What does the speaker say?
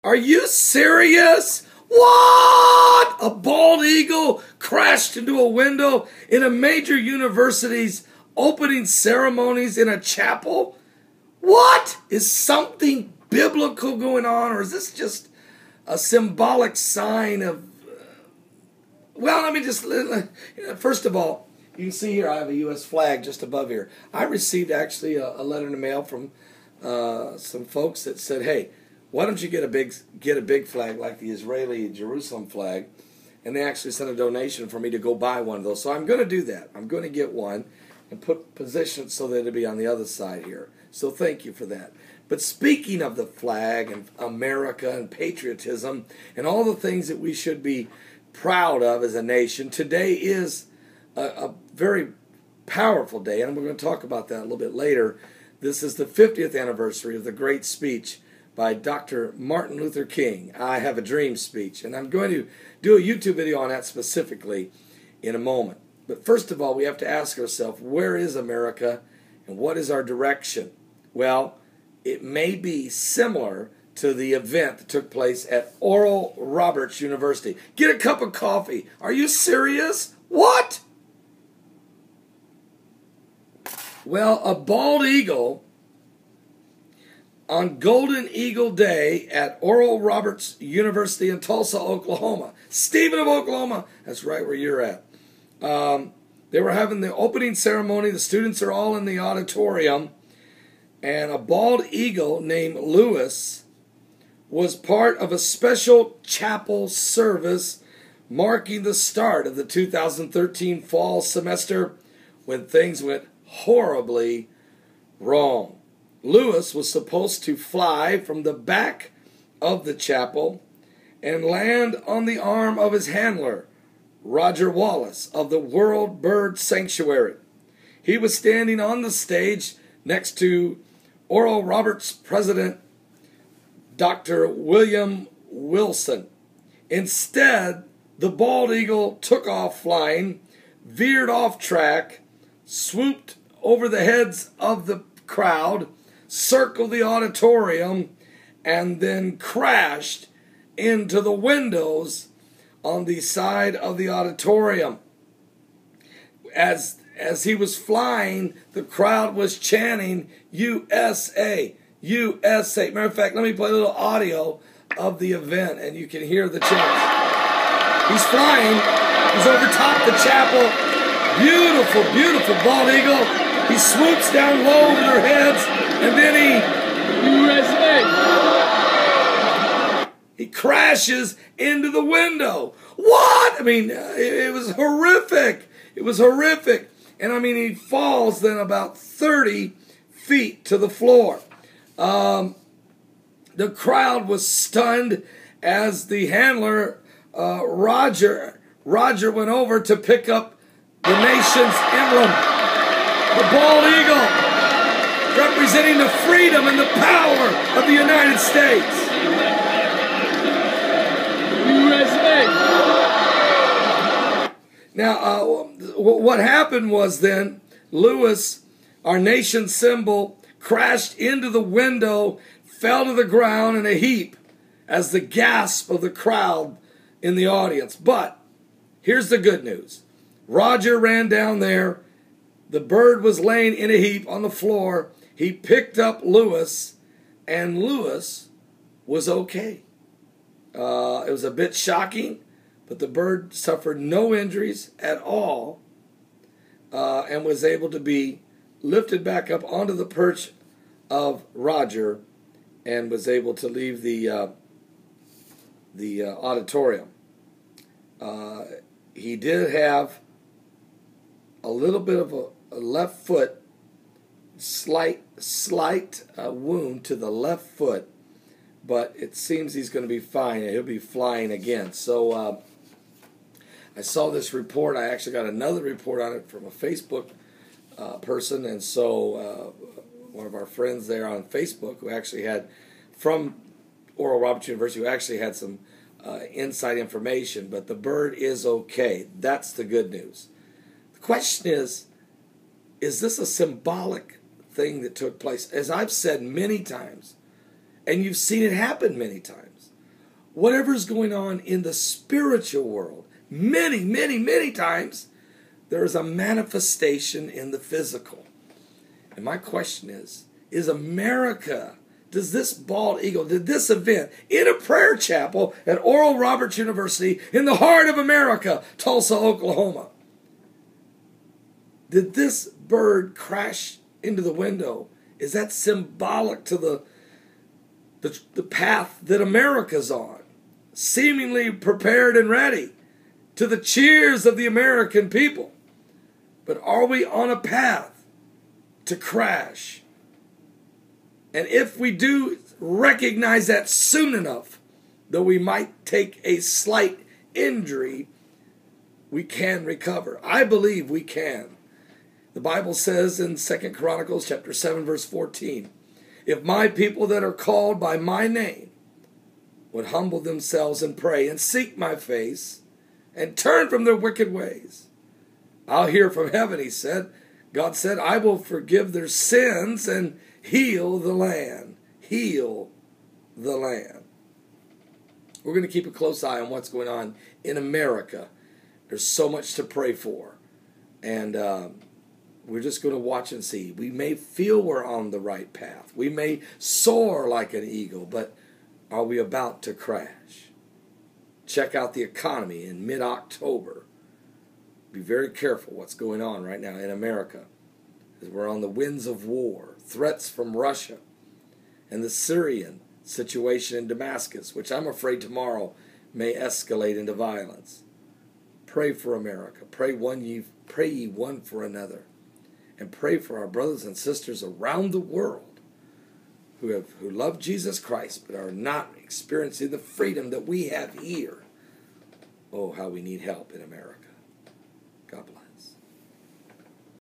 Are you serious? What? A bald eagle crashed into a window in a major university's opening ceremonies in a chapel? What? Is something biblical going on, or is this just a symbolic sign of... Well, let me just... First of all, you can see here I have a U.S. flag just above here. I received actually a letter in the mail from some folks that said, hey, why don't you get a big flag like the Israeli Jerusalem flag? And they actually sent a donation for me to go buy one of those. So I'm going to do that. I'm going to get one and position it so that it'll be on the other side here. So thank you for that. But speaking of the flag and America and patriotism and all the things that we should be proud of as a nation, today is a very powerful day, and we're going to talk about that a little bit later. This is the 50th anniversary of the great speech by Dr. Martin Luther King, I Have a Dream speech, and I'm going to do a YouTube video on that specifically in a moment. But first of all, we have to ask ourselves, where is America and what is our direction? Well, it may be similar to the event that took place at Oral Roberts University. Get a cup of coffee. Are you serious? What? Well, a bald eagle on Golden Eagle Day at Oral Roberts University in Tulsa, Oklahoma. Stephen of Oklahoma. That's right where you're at. They were having the opening ceremony. The students are all in the auditorium. And a bald eagle named Lewis was part of a special chapel service marking the start of the 2013 fall semester when things went horribly wrong. Lewis was supposed to fly from the back of the chapel and land on the arm of his handler, Roger Wallace of the World Bird Sanctuary. He was standing on the stage next to Oral Roberts president, Dr. William Wilson. Instead, the bald eagle took off flying, veered off track, swooped over the heads of the crowd, circled the auditorium, and then crashed into the windows on the side of the auditorium. As he was flying, the crowd was chanting, USA, USA. Matter of fact, let me play a little audio of the event, and you can hear the chants. He's flying. He's over top the chapel. Beautiful, beautiful bald eagle. He swoops down low over their heads, and then he crashes into the window. What? I mean, it was horrific. It was horrific. And I mean, he falls then about 30 feet to the floor. The crowd was stunned as the handler, Roger went over to pick up the nation's emblem, the bald eagle, representing the freedom and the power of the United States. USA. Now, what happened was then, Lewis, our nation's symbol, crashed into the window, fell to the ground in a heap as the gasp of the crowd in the audience. But here's the good news. Roger ran down there. The bird was laying in a heap on the floor. He picked up Lewis, and Lewis was okay. It was a bit shocking, but the bird suffered no injuries at all and was able to be lifted back up onto the perch of Roger and was able to leave the auditorium. He did have a little bit of a left foot, slight wound to the left foot, but it seems he's going to be fine and he'll be flying again. So I saw this report. I actually got another report on it from a Facebook person, and so one of our friends there on Facebook who actually had, from Oral Roberts University, who actually had some inside information, but the bird is okay. That's the good news. The question is this a symbolic thing that took place? As I've said many times, and you've seen it happen many times, whatever's going on in the spiritual world, many, many, many times, there is a manifestation in the physical. And my question is America, does this bald eagle, did this event in a prayer chapel at Oral Roberts University in the heart of America, Tulsa, Oklahoma, did this bird crash into the window? Is that symbolic to the path that America's on? Seemingly prepared and ready to the cheers of the American people. But are we on a path to crash? And if we do recognize that soon enough, though we might take a slight injury, we can recover. I believe we can. The Bible says in 2 Chronicles chapter 7, verse 14, if my people that are called by my name would humble themselves and pray and seek my face and turn from their wicked ways, I'll hear from heaven, he said. God said, I will forgive their sins and heal the land. Heal the land. We're going to keep a close eye on what's going on in America. There's so much to pray for. And we're just going to watch and see. We may feel we're on the right path. We may soar like an eagle, but are we about to crash? Check out the economy in mid-October. Be very careful what's going on right now in America, as we're on the winds of war, threats from Russia, and the Syrian situation in Damascus, which I'm afraid tomorrow may escalate into violence. Pray for America. Pray ye one for another. And pray for our brothers and sisters around the world who love Jesus Christ but are not experiencing the freedom that we have here. Oh, how we need help in America. God bless.